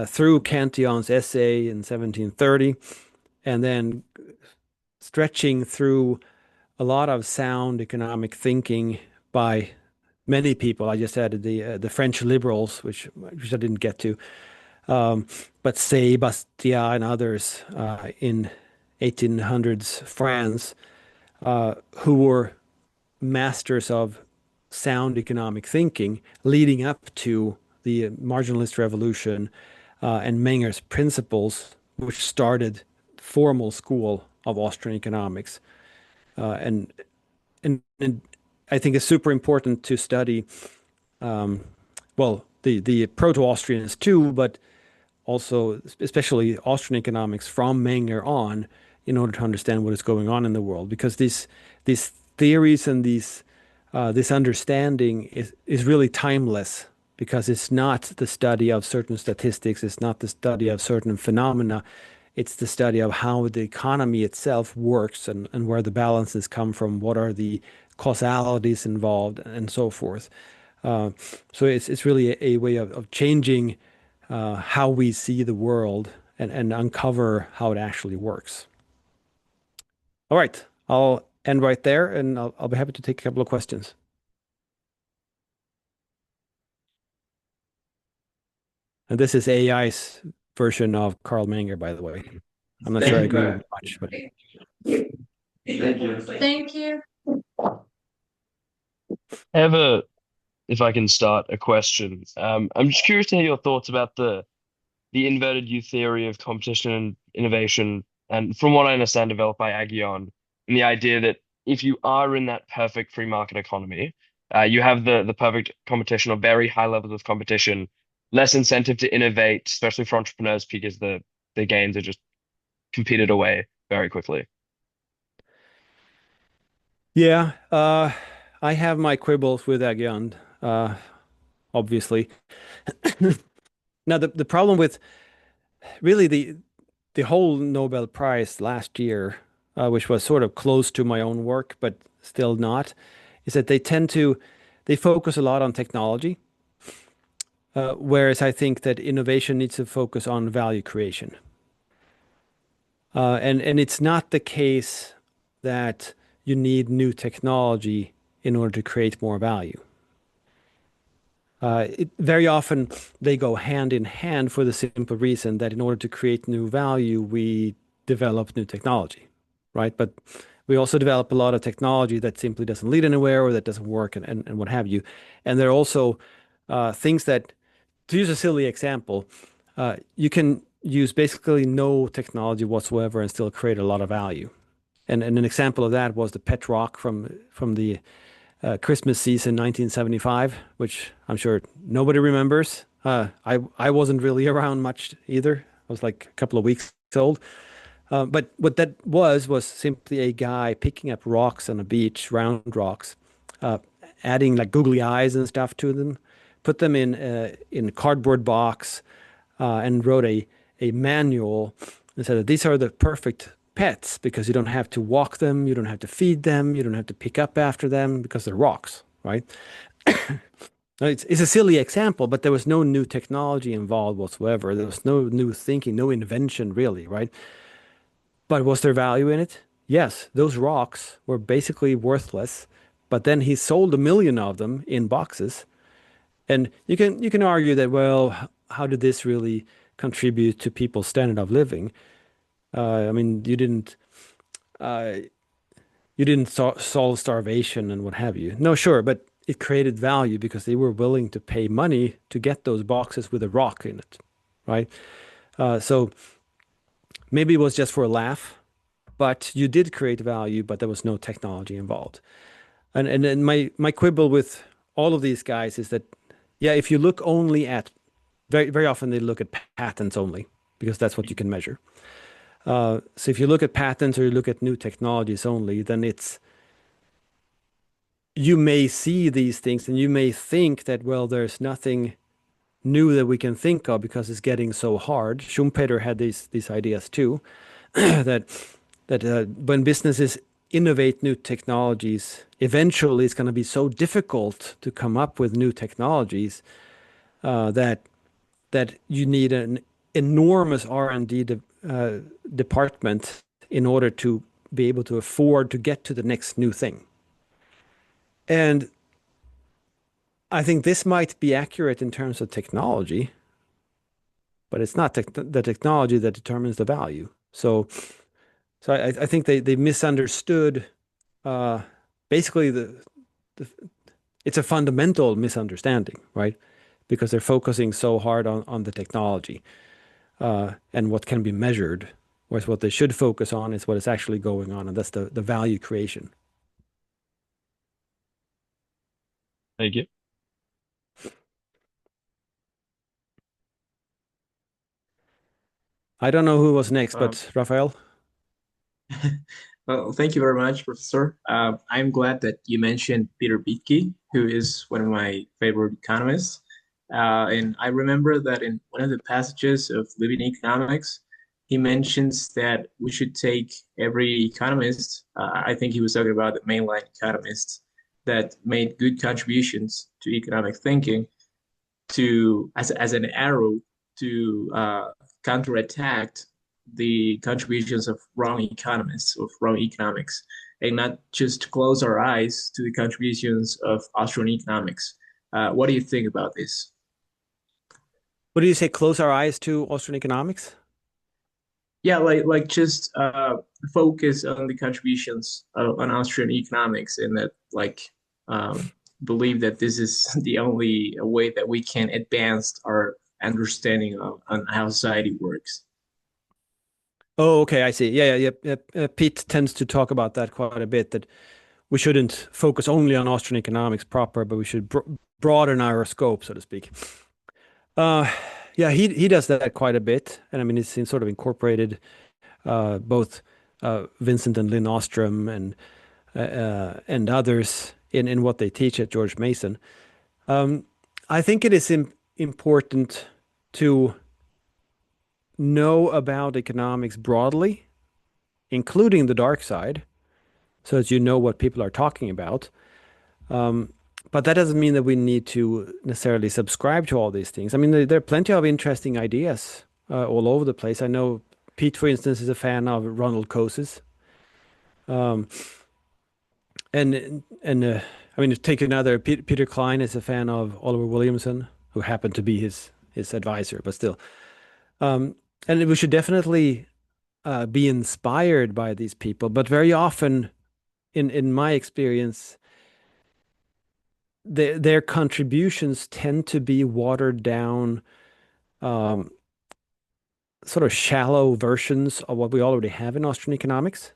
through Cantillon's essay in 1730, and then stretching through a lot of sound economic thinking by many people. I just added the French liberals, which I didn't get to, but say Bastiat and others in 1800s France, who were masters of sound economic thinking leading up to the marginalist revolution and Menger's principles, which started formal school of Austrian economics. And I think it's super important to study, well, the Proto-Austrians too, but also especially Austrian economics from Menger on, in order to understand what is going on in the world, because these theories and this understanding is really timeless, because it's not the study of certain statistics, it's not the study of certain phenomena, it's the study of how the economy itself works and where the balances come from, what are the causalities involved, and so forth. So it's really a way of changing how we see the world and uncover how it actually works. All right, I'll end right there, and I'll be happy to take a couple of questions. And this is AI's version of Carl Menger, by the way. I'm not sure I agree with much, but Thank you. I have a, if I can start a question. I'm just curious to hear your thoughts about the inverted U theory of competition and innovation, and from what I understand, developed by Aghion, and the idea that if you are in that perfect free market economy, you have the perfect competition or very high levels of competition, less incentive to innovate, especially for entrepreneurs, because the gains are just competed away very quickly. yeah, I have my quibbles with Aghion, obviously. Now, the problem with really the whole Nobel Prize last year, which was sort of close to my own work, but still not, is that they focus a lot on technology, whereas I think that innovation needs to focus on value creation. And it's not the case that you need new technology in order to create more value. Very often they go hand in hand, for the simple reason that in order to create new value, we develop new technology, right? But we also develop a lot of technology that simply doesn't lead anywhere or that doesn't work and what have you. And there are also things that, to use a silly example, you can use basically no technology whatsoever and still create a lot of value. And an example of that was the pet rock from the Christmas season 1975, which I'm sure nobody remembers. I wasn't really around much either. I was like a couple of weeks old. But what that was simply a guy picking up rocks on a beach, round rocks, adding like googly eyes and stuff to them, put them in a cardboard box, and wrote a manual and said that these are the perfect pets because you don't have to walk them, you don't have to feed them, you don't have to pick up after them because they're rocks, right? It's a silly example, but there was no new technology involved whatsoever. There was no new thinking, no invention really, right? But was there value in it? Yes, those rocks were basically worthless, but then he sold 1 million of them in boxes. And you can argue that, well, how did this really contribute to people's standard of living? I mean, you didn't solve starvation and what have you. No, sure, but it created value because they were willing to pay money to get those boxes with a rock in it, right? So maybe it was just for a laugh, but you did create value, but there was no technology involved. And my quibble with all of these guys is that, yeah, if you look only at very often they look at patents only, because that's what you can measure. So if you look at patents or you look at new technologies only, then you may see these things and you may think that, well, there's nothing new that we can think of because it's getting so hard. Schumpeter had these ideas too, that when businesses innovate new technologies, eventually it's going to be so difficult to come up with new technologies that you need an enormous R&D department in order to be able to afford to get to the next new thing. And I think this might be accurate in terms of technology, but it's not the technology that determines the value. So I think they misunderstood basically it's a fundamental misunderstanding, right? Because they're focusing so hard on the technology and what can be measured, whereas what they should focus on is what is actually going on, and that's the value creation. Thank you. I don't know who was next, but Raphael? Well, thank you very much, Professor. I'm glad that you mentioned Peter Bittke, who is one of my favorite economists. And I remember that in one of the passages of Living Economics, he mentions that we should take every economist, I think he was talking about the mainline economists that made good contributions to economic thinking, as an arrow to counterattack the contributions of wrong economists, of wrong economics, and not just close our eyes to the contributions of Austrian economics. What do you think about this? What do you say? Close our eyes to Austrian economics? Yeah, like just focus on the contributions on Austrian economics, and that believe that this is the only way that we can advance our understanding on how society works. Oh, okay, I see. Yeah. Pete tends to talk about that quite a bit, that we shouldn't focus only on Austrian economics proper, but we should broaden our scope, so to speak. Yeah, he does that quite a bit, and I mean it's sort of incorporated both Vincent and Lynn Ostrom and others in what they teach at George Mason. I think it is important to know about economics broadly, including the dark side, so that you know what people are talking about. But that doesn't mean that we need to necessarily subscribe to all these things. I mean, there are plenty of interesting ideas all over the place. I know Pete, for instance, is a fan of Ronald Coases. And I mean, take another, Peter Klein is a fan of Oliver Williamson, who happened to be his advisor, but still. And we should definitely be inspired by these people. But very often, in my experience, their contributions tend to be watered down, sort of shallow versions of what we already have in Austrian economics.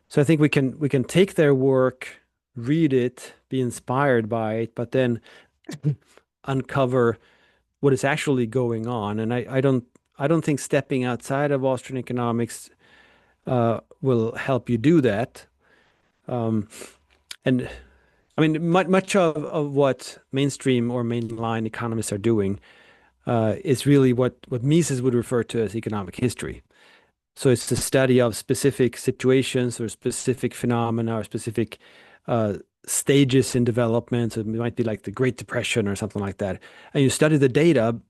So I think we can take their work, read it, be inspired by it, but then uncover what is actually going on. And I don't think stepping outside of Austrian economics will help you do that. And I mean, much of what mainstream or mainline economists are doing is really what Mises would refer to as economic history. So it's the study of specific situations or specific phenomena or specific stages in development. So it might be like the Great Depression or something like that. And you study the data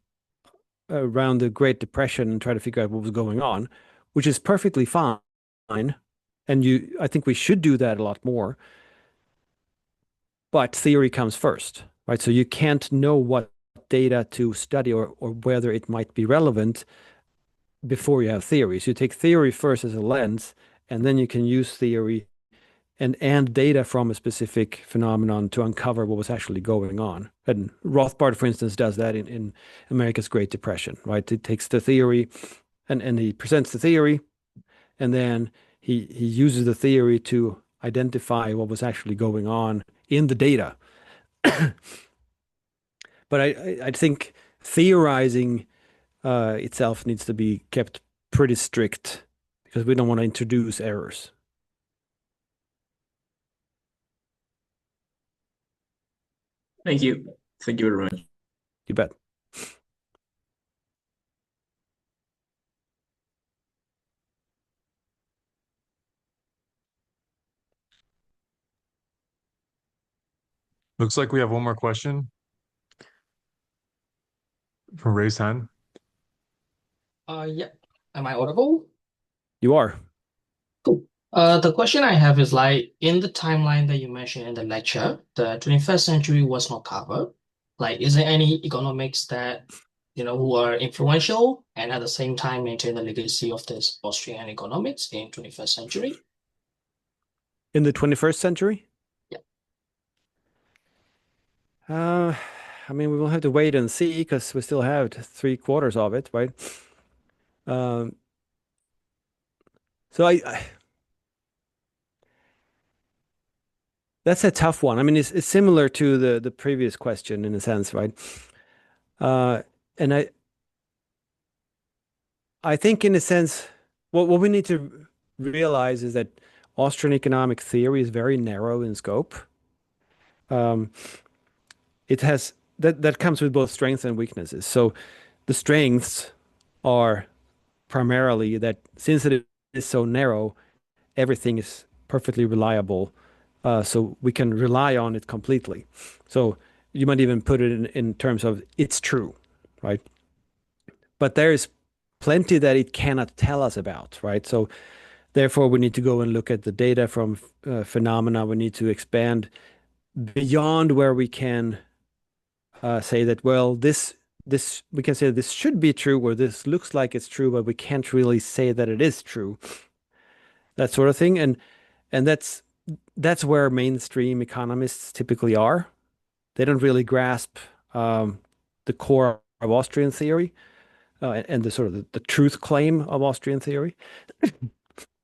around the Great Depression and try to figure out what was going on, which is perfectly fine. And I think we should do that a lot more. But theory comes first, right? So you can't know what data to study or whether it might be relevant before you have theory. So you take theory first as a lens, and then you can use theory and data from a specific phenomenon to uncover what was actually going on. And Rothbard, for instance, does that in America's Great Depression, right? He takes the theory and he presents the theory, and then he uses the theory to identify what was actually going on in the data. But I think theorizing itself needs to be kept pretty strict because we don't want to introduce errors. Thank you. Thank you very much. You bet. Looks like we have one more question from raised hand. Yeah. Am I audible? You are. Cool. The question I have is like in the timeline that you mentioned in the lecture, the 21st century was not covered. Like, is there any economics that, who are influential and at the same time maintain the legacy of this Austrian economics in 21st century? In the 21st century? Yeah. I mean, we will have to wait and see because we still have 3/4 of it, right? Um, so that's a tough one. I mean, it's similar to the previous question in a sense, right? And I think in a sense, what we need to realize is that Austrian economic theory is very narrow in scope. Um, it has that comes with both strengths and weaknesses. So the strengths are primarily that since it is so narrow, everything is perfectly reliable. So we can rely on it completely. So you might even put it in terms of it's true, right? But there is plenty that it cannot tell us about, right? So therefore, we need to go and look at the data from phenomena. We need to expand beyond where we can say that, well, this we can say this should be true, or this looks like it's true, but we can't really say that it is true. That sort of thing, and that's where mainstream economists typically are. They don't really grasp the core of Austrian theory and the sort of the truth claim of Austrian theory.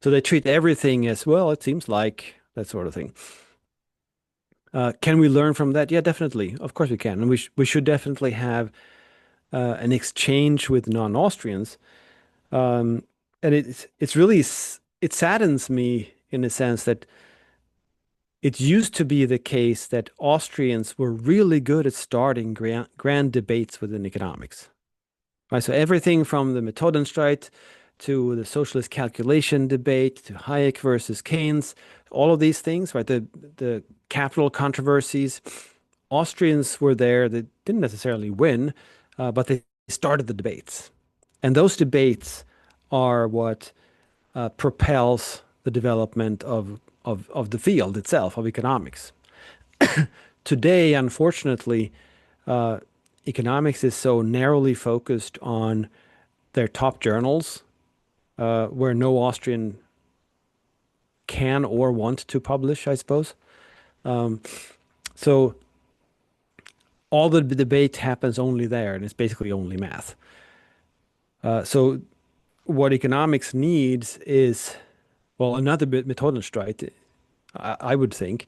So they treat everything as, well, it seems like, that sort of thing. Can we learn from that? Yeah, definitely. Of course we can. And we should definitely have an exchange with non-Austrians. And it's really, it saddens me in a sense that it used to be the case that Austrians were really good at starting grand debates within economics. Right? So everything from the Methodenstreit to the socialist calculation debate to Hayek versus Keynes, all of these things, right? The capital controversies, Austrians were there. They didn't necessarily win, but they started the debates. And those debates are what propels the development of the field itself, of economics. Today, unfortunately, economics is so narrowly focused on their top journals, where no Austrian can or want to publish, I suppose. So all the debate happens only there, and it's basically only math. So what economics needs is, well, another bit Methodenstreit, I would think,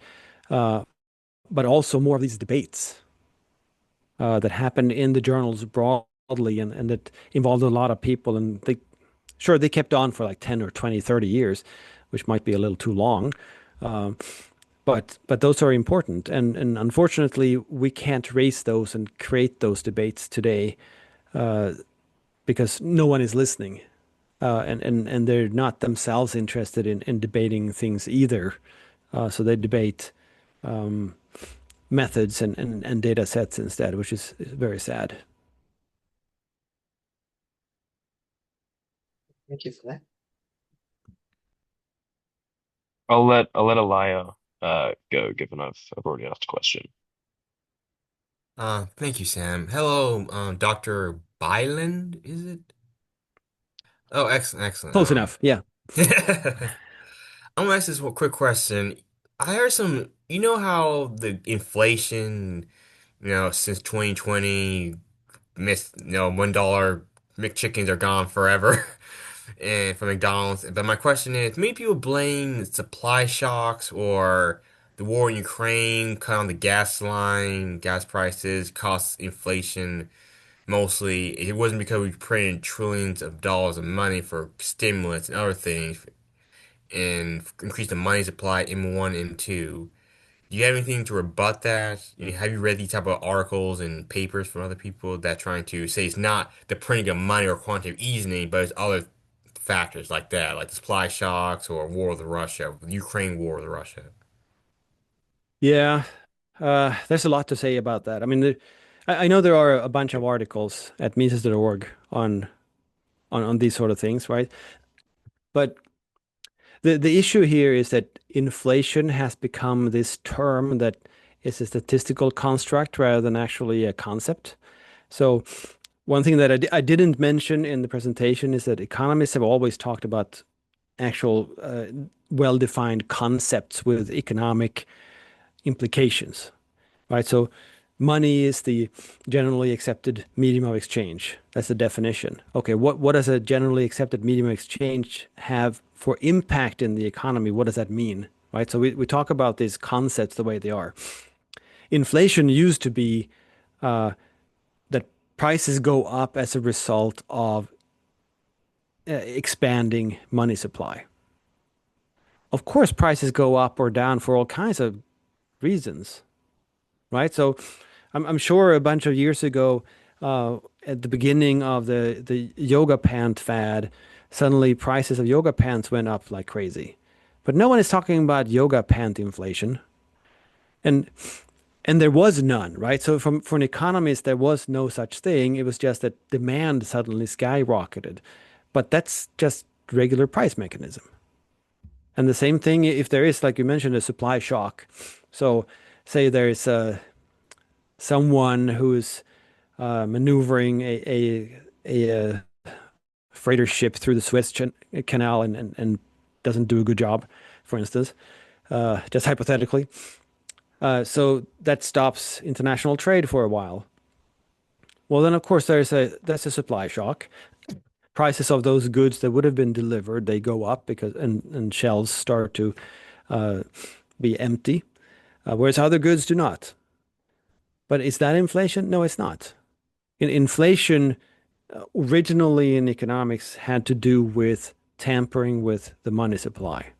but also more of these debates that happen in the journals broadly and that involved a lot of people. And they kept on for like 10 or 20, 30 years, which might be a little too long. But those are important. And unfortunately, we can't raise those and create those debates today because no one is listening. And they're not themselves interested in debating things either. So they debate methods and data sets instead, which is very sad. Thank you for that. I'll let Elia go, given I've already asked a question. Thank you, Sam. Hello, Dr. Bylund, is it? Oh, excellent, excellent. Close enough. Yeah. I'm gonna ask this one quick question. I heard you know how the inflation, since 2020, $1 McChickens are gone forever, and from McDonald's. But my question is, many people blame supply shocks or the war in Ukraine, kind of the gas prices, cost inflation. Mostly, it wasn't because we printed trillions of dollars of money for stimulus and other things and increased the money supply M1, M2. Do you have anything to rebut that? Have you read these type of articles and papers from other people that trying to say it's not the printing of money or quantitative easing, but it's other factors like that, like the supply shocks or war with Russia, the Ukraine war with Russia? Yeah, there's a lot to say about that. I mean, I know there are a bunch of articles at Mises.org on these sort of things, right? But the issue here is that inflation has become this term that is a statistical construct rather than actually a concept. So one thing that I didn't mention in the presentation is that economists have always talked about actual well-defined concepts with economic implications, right? So money is the generally accepted medium of exchange. That's the definition. Okay, what does a generally accepted medium of exchange have for impact in the economy? What does that mean, right? So we talk about these concepts the way they are. Inflation used to be that prices go up as a result of expanding money supply. Of course, prices go up or down for all kinds of reasons, right? So I'm sure a bunch of years ago, at the beginning of the yoga pant fad, suddenly prices of yoga pants went up like crazy. But no one is talking about yoga pant inflation. And there was none, right? So for an economist, there was no such thing. It was just that demand suddenly skyrocketed. But that's just regular price mechanism. And the same thing if there is, like you mentioned, a supply shock. So say there is someone who's maneuvering a freighter ship through the Suez Canal and doesn't do a good job, for instance, just hypothetically. So that stops international trade for a while. Well, then of course that's a supply shock. Prices of those goods that would have been delivered, they go up because and shelves start to be empty, whereas other goods do not. But is that inflation? No, it's not. Inflation originally in economics had to do with tampering with the money supply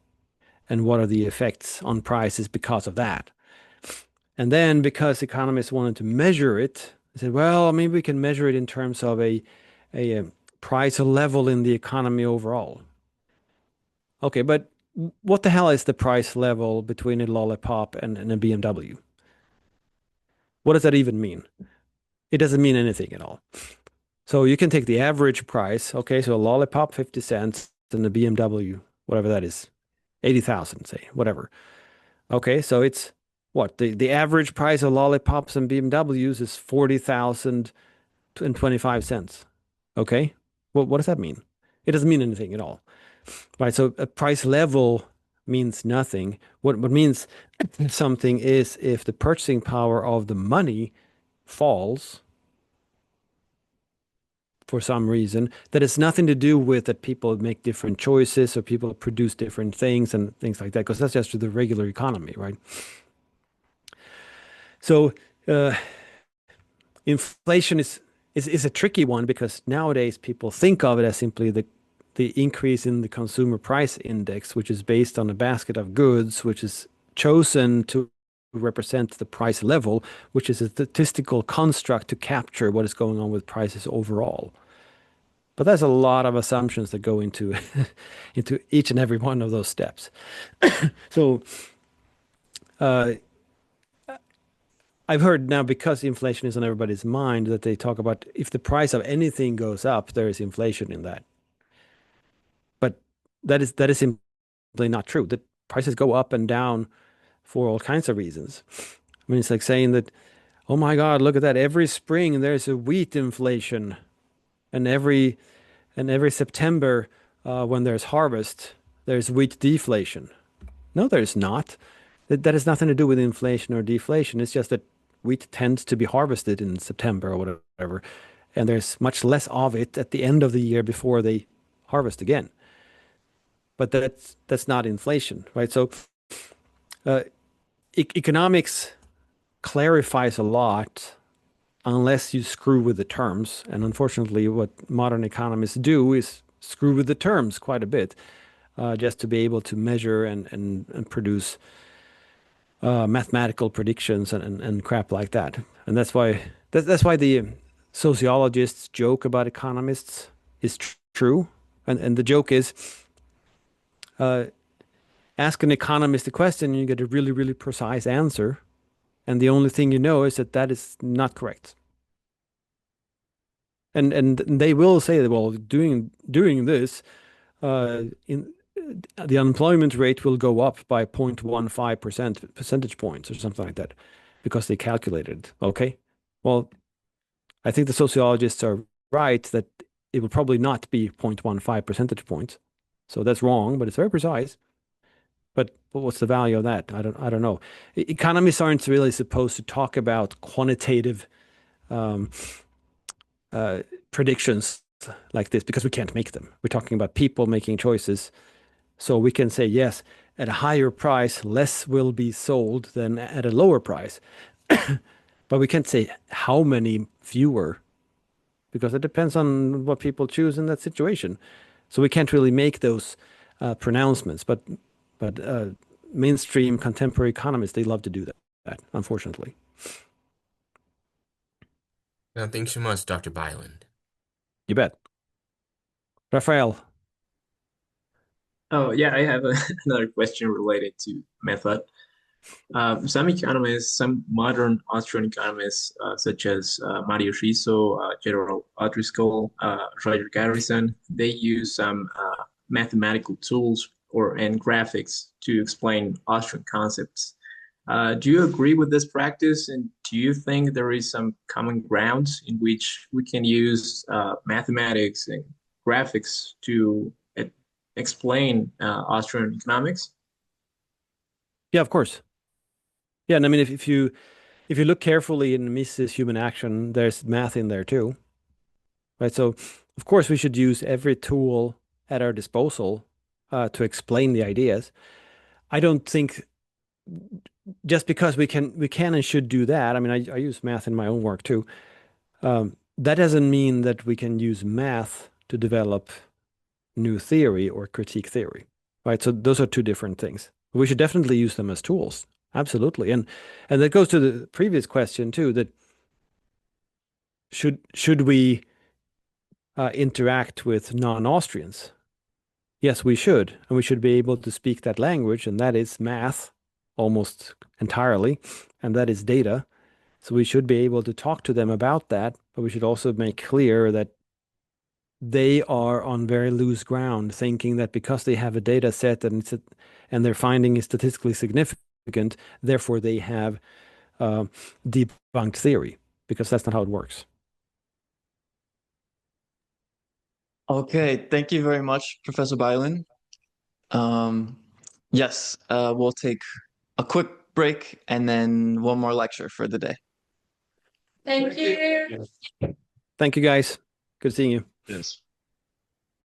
and what are the effects on prices because of that. And then because economists wanted to measure it, they said, well, maybe we can measure it in terms of a price level in the economy overall. Okay, but what the hell is the price level between a lollipop and a BMW? What does that even mean? It doesn't mean anything at all. So you can take the average price. Okay, so a lollipop, 50 cents, and a BMW, whatever that is, 80,000, say, whatever. Okay, so it's what? The average price of lollipops and BMWs is 40,025 cents. Okay, well, what does that mean? It doesn't mean anything at all, right? So a price level means nothing. What means something is if the purchasing power of the money falls for some reason, that has nothing to do with that people make different choices or people produce different things and things like that, because that's just the regular economy, right? So inflation is a tricky one because nowadays people think of it as simply the increase in the consumer price index, which is based on a basket of goods, which is chosen to represent the price level, which is a statistical construct to capture what is going on with prices overall. But there's a lot of assumptions that go into into each and every one of those steps. So I've heard now, because inflation is on everybody's mind, that they talk about if the price of anything goes up, there is inflation in that. But that is simply not true. The prices go up and down for all kinds of reasons. I mean, it's like saying that, oh my God, look at that. Every spring there's a wheat inflation, and every September when there's harvest, there's wheat deflation. No, there's not. That has nothing to do with inflation or deflation. It's just that wheat tends to be harvested in September or whatever, and there's much less of it at the end of the year before they harvest again. But that's not inflation, right? So economics clarifies a lot unless you screw with the terms. And unfortunately, what modern economists do is screw with the terms quite a bit, just to be able to measure and produce mathematical predictions and crap like that. And that's why the sociologists joke about economists is true. And the joke is, ask an economist a question and you get a really, really precise answer. And the only thing you know is that is not correct. And they will say that, well, doing this, in the unemployment rate will go up by 0.15 percentage points or something like that, because they calculated. Okay, well, I think the sociologists are right that it will probably not be 0.15 percentage points. So that's wrong, but it's very precise. But what's the value of that? I don't know. Economists aren't really supposed to talk about quantitative predictions like this because we can't make them. We're talking about people making choices. So we can say, yes, at a higher price, less will be sold than at a lower price. But we can't say how many fewer, because it depends on what people choose in that situation. So we can't really make those pronouncements. But mainstream contemporary economists, they love to do that, unfortunately. Now, thanks so much, Dr. Bylund. You bet. Raphael. Oh, yeah, I have another question related to method. Some economists, some modern Austrian economists, such as Mario Schizo, General O'Driscoll, Roger Garrison, they use some mathematical tools and graphics to explain Austrian concepts. Do you agree with this practice? And do you think there is some common ground in which we can use mathematics and graphics to explain Austrian economics? Yeah, of course. Yeah, and I mean, if you look carefully in Mises Human Action, there's math in there too, right? So, of course, we should use every tool at our disposal to explain the ideas. I don't think just because we can and should do that. I mean, I use math in my own work too. That doesn't mean that we can use math to develop new theory or critique theory, right? So those are two different things. We should definitely use them as tools. Absolutely. And that goes to the previous question too, that should we interact with non-Austrians? Yes, we should. And we should be able to speak that language, and that is math almost entirely, and that is data. So we should be able to talk to them about that, but we should also make clear that they are on very loose ground, thinking that because they have a data set and their finding is statistically significant, therefore they have debunked theory, because that's not how it works. Okay, thank you very much, Professor Bylund. Yes, we'll take a quick break and then one more lecture for the day. Thank you. Thank you, guys. Good seeing you. Yes.